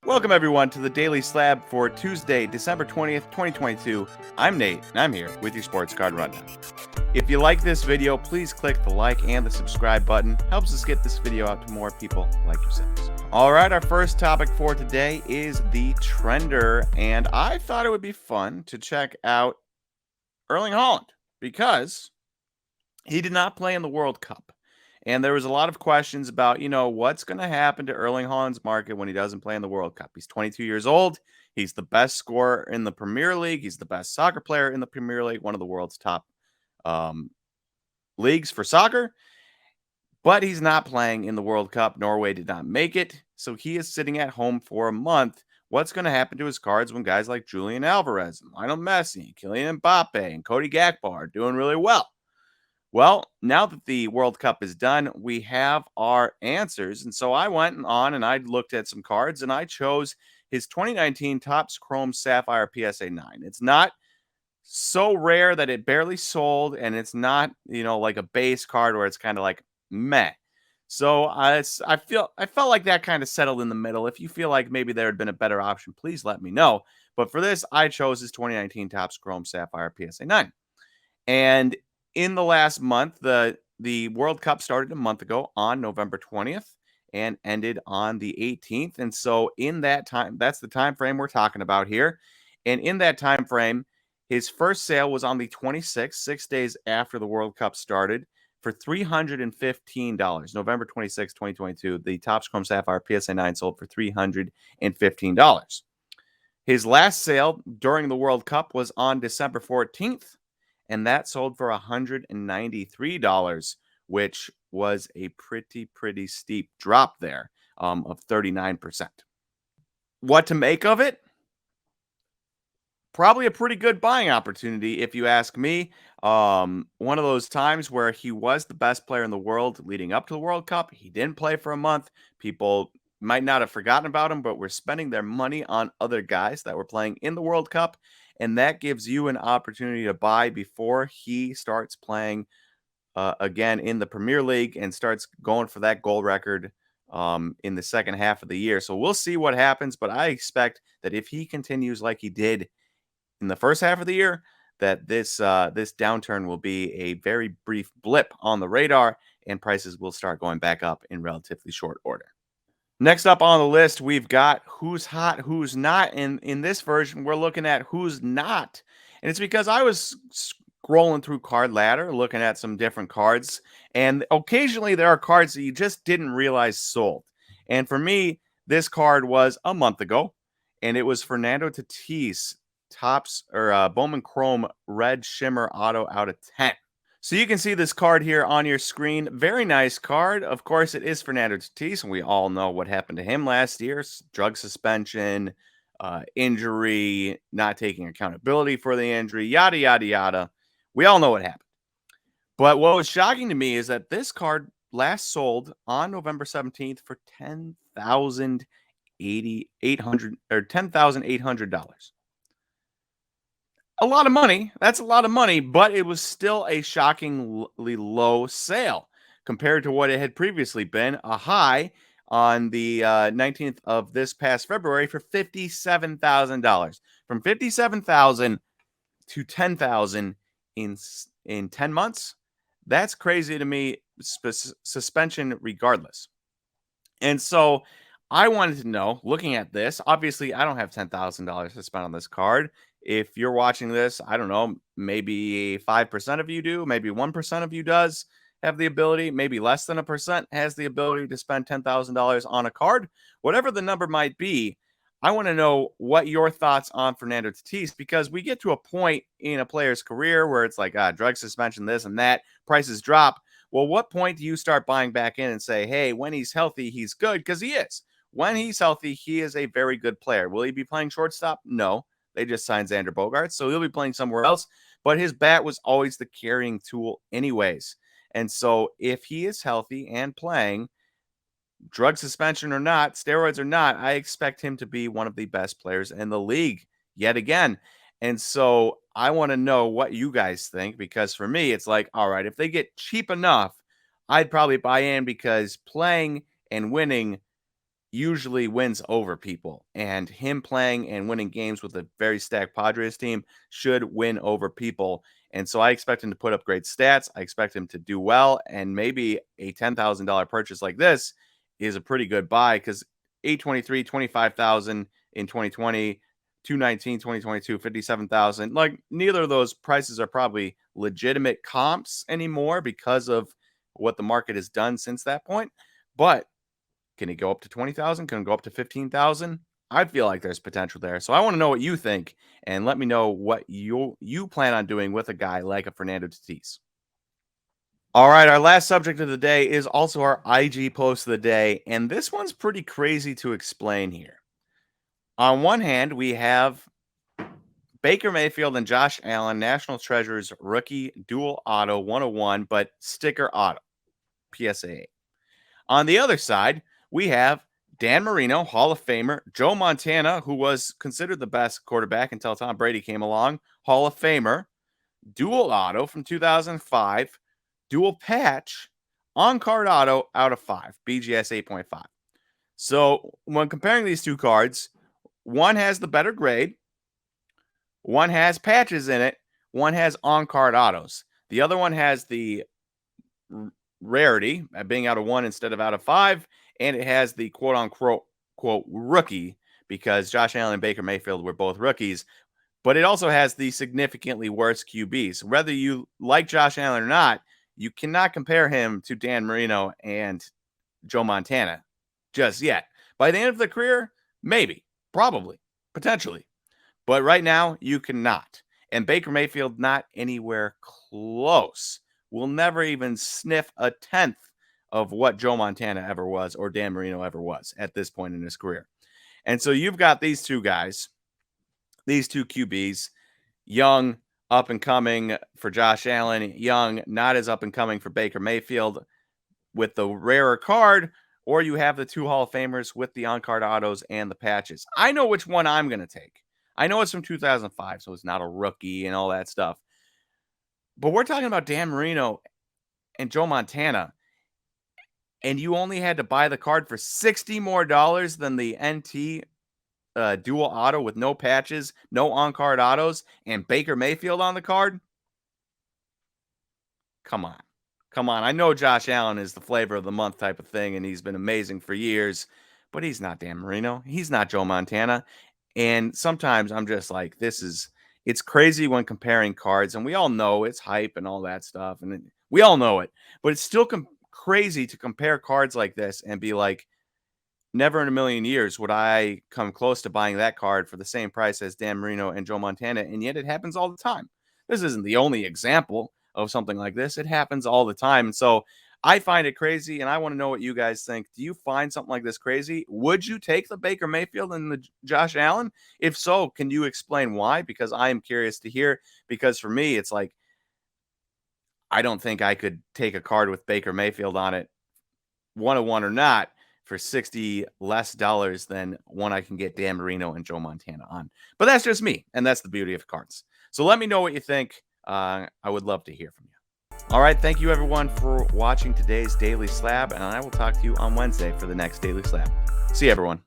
Welcome, everyone, to the Daily Slab for Tuesday, December 20th, 2022. I'm Nate, and I'm here with your Sports Card Rundown. If you like this video, please click the like and the subscribe button. Helps us get this video out to more people like yourselves. All right, our first topic for today is the Trender, and I thought it would be fun to check out Erling Haaland because he did not play in the World Cup. And there was a lot of questions about, what's going to happen to Erling Haaland's market when he doesn't play in the World Cup. He's 22 years old. He's the best scorer in the Premier League. He's the best soccer player in the Premier League, one of the world's top leagues for soccer. But he's not playing in the World Cup. Norway did not make it. So he is sitting at home for a month. What's going to happen to his cards when guys like Julian Alvarez, Lionel Messi, Kylian Mbappe, and Cody Gakpo are doing really well? Well, now that the World Cup is done, we have our answers. And so I went on and I looked at some cards and I chose his 2019 Topps Chrome Sapphire PSA 9. It's not so rare that it barely sold, and it's not, like a base card where it's kind of like meh. So I felt like that kind of settled in the middle. If you feel like maybe there had been a better option, please let me know. But for this, I chose his 2019 Topps Chrome Sapphire PSA 9. And in the last month, the World Cup started a month ago on November 20th and ended on the 18th. And so in that time, that's the time frame we're talking about here. And in that time frame, his first sale was on the 26th, 6 days after the World Cup started, for $315. November 26, 2022, the Topps Chrome Sapphire PSA 9 sold for $315. His last sale during the World Cup was on December 14th. And that sold for $193, which was a pretty steep drop there of 39%. What to make of it? Probably a pretty good buying opportunity, if you ask me. One of those times where he was the best player in the world leading up to the World Cup. He didn't play for a month. People might not have forgotten about him, but we're spending their money on other guys that were playing in the World Cup. And that gives you an opportunity to buy before he starts playing again in the Premier League and starts going for that goal record in the second half of the year. So we'll see what happens. But I expect that if he continues like he did in the first half of the year, that this downturn will be a very brief blip on the radar and prices will start going back up in relatively short order. Next up on the list, we've got who's hot, who's not. And in this version, we're looking at who's not. And it's because I was scrolling through Card Ladder, looking at some different cards. And occasionally there are cards that you just didn't realize sold. And for me, this card was a month ago. And it was Fernando Tatis, Topps or Bowman Chrome Red Shimmer Auto out of 10. So you can see this card here on your screen. Very nice card. Of course, it is Fernando Tatis, and we all know what happened to him last year. Drug suspension, injury, not taking accountability for the injury, yada, yada, yada. We all know what happened. But what was shocking to me is that this card last sold on November 17th for $10,800. A lot of money. That's a lot of money, but it was still a shockingly low sale compared to what it had previously been. A high on the 19th of this past February for $57,000. From $57,000 to $10,000 in 10 months. That's crazy to me, suspension regardless. And so I wanted to know, looking at this, obviously I don't have $10,000 to spend on this card. If you're watching this, I don't know, maybe 5% of you do, maybe 1% of you does have the ability, maybe less than 1% has the ability to spend $10,000 on a card. Whatever the number might be, I want to know what your thoughts on Fernando Tatis, because we get to a point in a player's career where it's like, drug suspension, this and that, prices drop. Well, what point do you start buying back in and say, hey, when he's healthy, he's good? Because he is. When he's healthy, he is a very good player. Will he be playing shortstop? No. They just signed Xander Bogaerts, so he'll be playing somewhere else. But his bat was always the carrying tool anyways. And so if he is healthy and playing, drug suspension or not, steroids or not, I expect him to be one of the best players in the league yet again. And so I want to know what you guys think, because for me, it's like, all right, if they get cheap enough, I'd probably buy in, because playing and winning usually wins over people, and him playing and winning games with a very stacked Padres team should win over people. And so I expect him to put up great stats. I expect him to do well, and maybe a $10,000 purchase like this is a pretty good buy because 823, 25,000 in 2020, 219, 2022, 57,000. Like neither of those prices are probably legitimate comps anymore because of what the market has done since that point. But can it go up to 20,000? Can it go up to 15,000? I feel like there's potential there. So I want to know what you think and let me know what you plan on doing with a guy like a Fernando Tatis. All right, our last subject of the day is also our IG post of the day, and this one's pretty crazy to explain here. On one hand, we have Baker Mayfield and Josh Allen, National Treasures rookie dual auto 101, but sticker auto, PSA. On the other side, we have Dan Marino, Hall of Famer, Joe Montana, who was considered the best quarterback until Tom Brady came along, Hall of Famer, dual auto from 2005, dual patch, on card auto out of 5, BGS 8.5. So when comparing these two cards, one has the better grade, one has patches in it, one has on card autos. The other one has the rarity being out of 1 instead of out of 5, and it has the quote unquote quote rookie because Josh Allen and Baker Mayfield were both rookies, but it also has the significantly worse QBs. Whether you like Josh Allen or not, you cannot compare him to Dan Marino and Joe Montana just yet. By the end of the career, maybe, probably, potentially. But right now, you cannot. And Baker Mayfield, not anywhere close. Will never even sniff a tenth of what Joe Montana ever was or Dan Marino ever was at this point in his career. And so you've got these two guys, these two QBs, young, up and coming for Josh Allen, young, not as up and coming for Baker Mayfield with the rarer card, or you have the two Hall of Famers with the on card autos and the patches. I know which one I'm going to take. I know it's from 2005, so it's not a rookie and all that stuff. But we're talking about Dan Marino and Joe Montana, and you only had to buy the card for $60 more than the NT dual auto with no patches, no on-card autos, and Baker Mayfield on the card? Come on. Come on. I know Josh Allen is the flavor of the month type of thing, and he's been amazing for years, but he's not Dan Marino. He's not Joe Montana. And sometimes I'm just like, it's crazy when comparing cards, and we all know it's hype and all that stuff, and we all know it, but it's still crazy to compare cards like this and be like, never in a million years would I come close to buying that card for the same price as Dan Marino and Joe Montana, and yet it happens all the time. This isn't the only example of something like this. It happens all the time. And so I find it crazy, and I want to know what you guys think. Do you find something like this crazy? Would you take the Baker Mayfield and the Josh Allen? If so, can you explain why? Because I am curious to hear. Because for me, it's like, I don't think I could take a card with Baker Mayfield on it, 101 or not, for 60 less dollars than one I can get Dan Marino and Joe Montana on. But that's just me, and that's the beauty of cards. So let me know what you think. I would love to hear from you. All right, thank you everyone for watching today's Daily Slab, and I will talk to you on Wednesday for the next Daily Slab. See you, everyone.